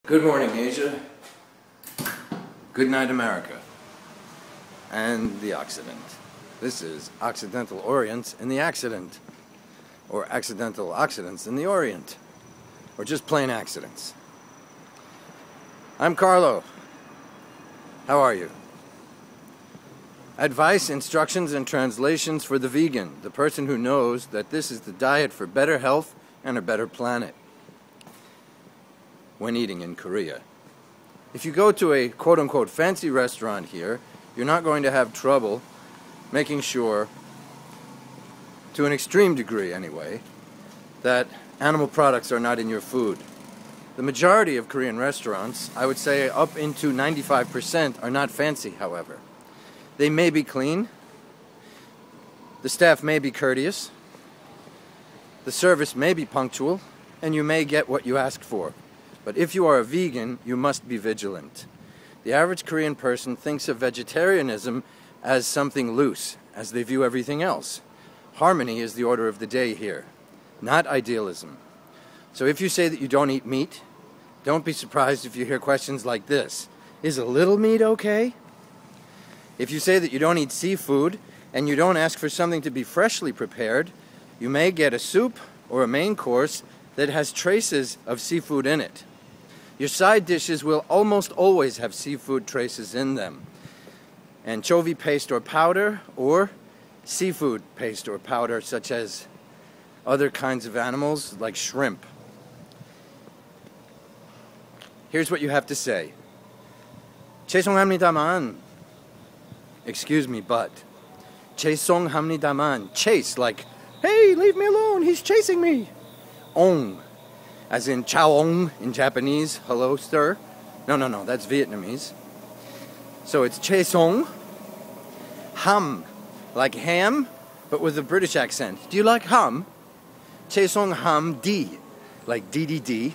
Good morning, Asia. Good night, America. And the Occident. This is Occidental Orient in the Accident. Or Accidental Occidents in the Orient. Or just plain accidents. I'm Carlo. How are you? Advice, instructions, and translations for the vegan, the person who knows that this is the diet for better health and a better planet. When eating in Korea. If you go to a quote-unquote fancy restaurant here, you're not going to have trouble making sure, to an extreme degree anyway, that animal products are not in your food. The majority of Korean restaurants, I would say up into 95%, are not fancy, however. They may be clean, the staff may be courteous, the service may be punctual, and you may get what you asked for. But if you are a vegan, you must be vigilant. The average Korean person thinks of vegetarianism as something loose, as they view everything else. Harmony is the order of the day here, not idealism. So if you say that you don't eat meat, don't be surprised if you hear questions like this. Is a little meat okay? If you say that you don't eat seafood, and you don't ask for something to be freshly prepared, you may get a soup or a main course that has traces of seafood in it. Your side dishes will almost always have seafood traces in them. Anchovy paste or powder, or seafood paste or powder, such as other kinds of animals like shrimp. Here's what you have to say. chae-shik-ham-nida-man. Excuse me, but. chae-shik-ham-nida-man. Chase, like, hey, leave me alone, he's chasing me. Ong, as in chao-ong in Japanese, hello, sir. No, that's Vietnamese. So it's chae-shik-ham, like ham, but with a British accent. Do you like ham? chae-shik-ham-nida, like DDD.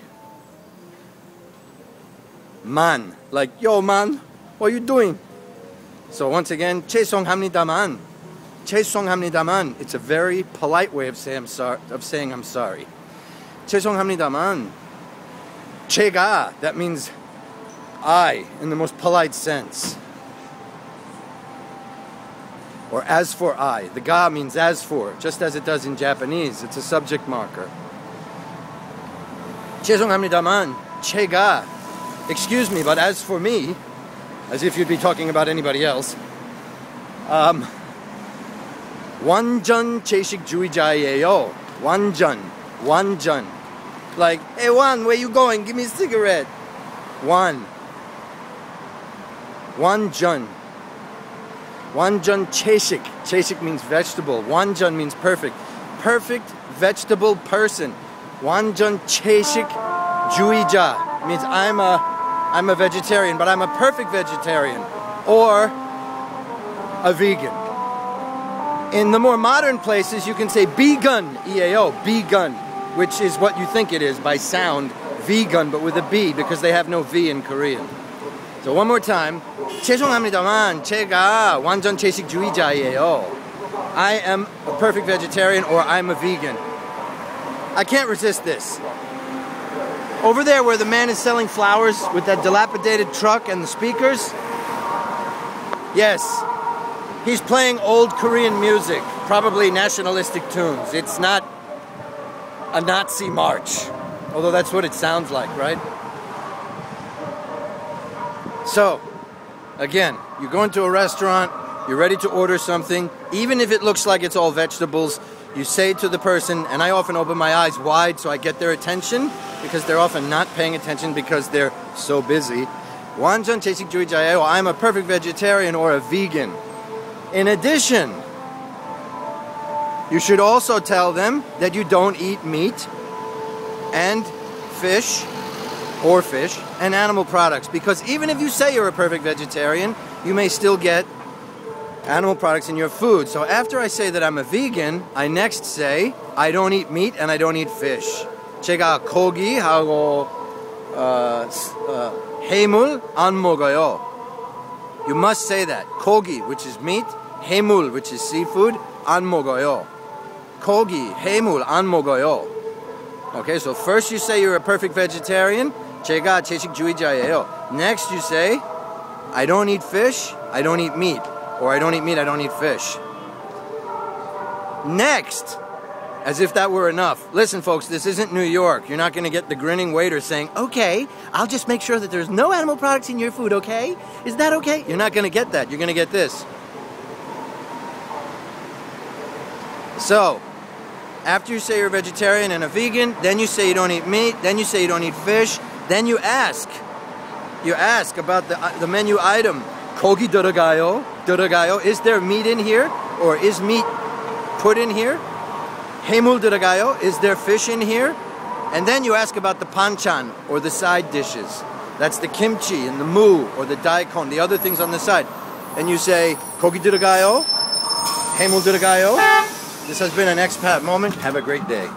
Man, like, yo man, what are you doing? So once again, chae-shik-ham-nida-man. chae-shik-ham-nida-man. It's a very polite way of saying I'm sorry. chae-shik-ham-nida-man. Chega, that means I, in the most polite sense. Or as for I. The ga means as for, just as it does in Japanese. It's a subject marker. chae-shik-ham-nida-man. Chega. Excuse me, but as for me, as if you'd be talking about anybody else, wahn-jun chae-shik juijayeyo. wahn-jun. Like, hey Wan, where you going? Give me a cigarette. Wahn-jun. Wahn-jun chae-shik. Chae-shik means vegetable. Wahn-jun means perfect. Perfect vegetable person. Wahn-jun chae-shik juija means I'm a vegetarian, but I'm a perfect vegetarian. Or a vegan. In the more modern places, you can say vegan, EAO, vegan, which is what you think it is by sound, vegan, but with a B, because they have no V in Korean. So one more time, chae-shik-ham-nida-man, 제가 완전 채식주의자예요. I am a perfect vegetarian, or I'm a vegan. I can't resist this. Over there where the man is selling flowers with that dilapidated truck and the speakers, yes, he's playing old Korean music, probably nationalistic tunes. It's not a Nazi march, although that's what it sounds like, right? So, again, you go into a restaurant, you're ready to order something, even if it looks like it's all vegetables, you say to the person, and I often open my eyes wide so I get their attention, because they're often not paying attention because they're so busy. Wahn-jun chae-shik juijayeyo, I'm a perfect vegetarian or a vegan. In addition, you should also tell them that you don't eat meat and fish and animal products, because even if you say you're a perfect vegetarian, you may still get animal products in your food. So after I say that I'm a vegan, I next say I don't eat meat and I don't eat fish. 제가 고기 하고 haemul 안 모고요. You must say that. Kogi, which is meat, haemul, which is seafood, 안 모고요. Kogi, haemul 안 모고요. Okay, so first you say you're a perfect vegetarian, 제가 채식주의자예요. Next you say, I don't eat fish, I don't eat meat. Or I don't eat meat, I don't eat fish. Next, as if that were enough. Listen folks, this isn't New York. You're not going to get the grinning waiter saying, okay, I'll just make sure that there's no animal products in your food, okay? Is that okay? You're not going to get that. You're going to get this. So, after you say you're a vegetarian and a vegan, then you say you don't eat meat, then you say you don't eat fish, then you ask. You ask about the menu item. Kogi deuh-reuh-gayo. Deuh-reuh-gayo. Is there meat in here? Or is meat put in here? Haemul deuh-reuh-gayo. Is there fish in here? And then you ask about the banchan, or the side dishes. That's the kimchi and the mu, or the daikon, the other things on the side. And you say, Kogi deuh-reuh-gayo, Haemul deuh-reuh-gayo. This has been an expat moment. Have a great day.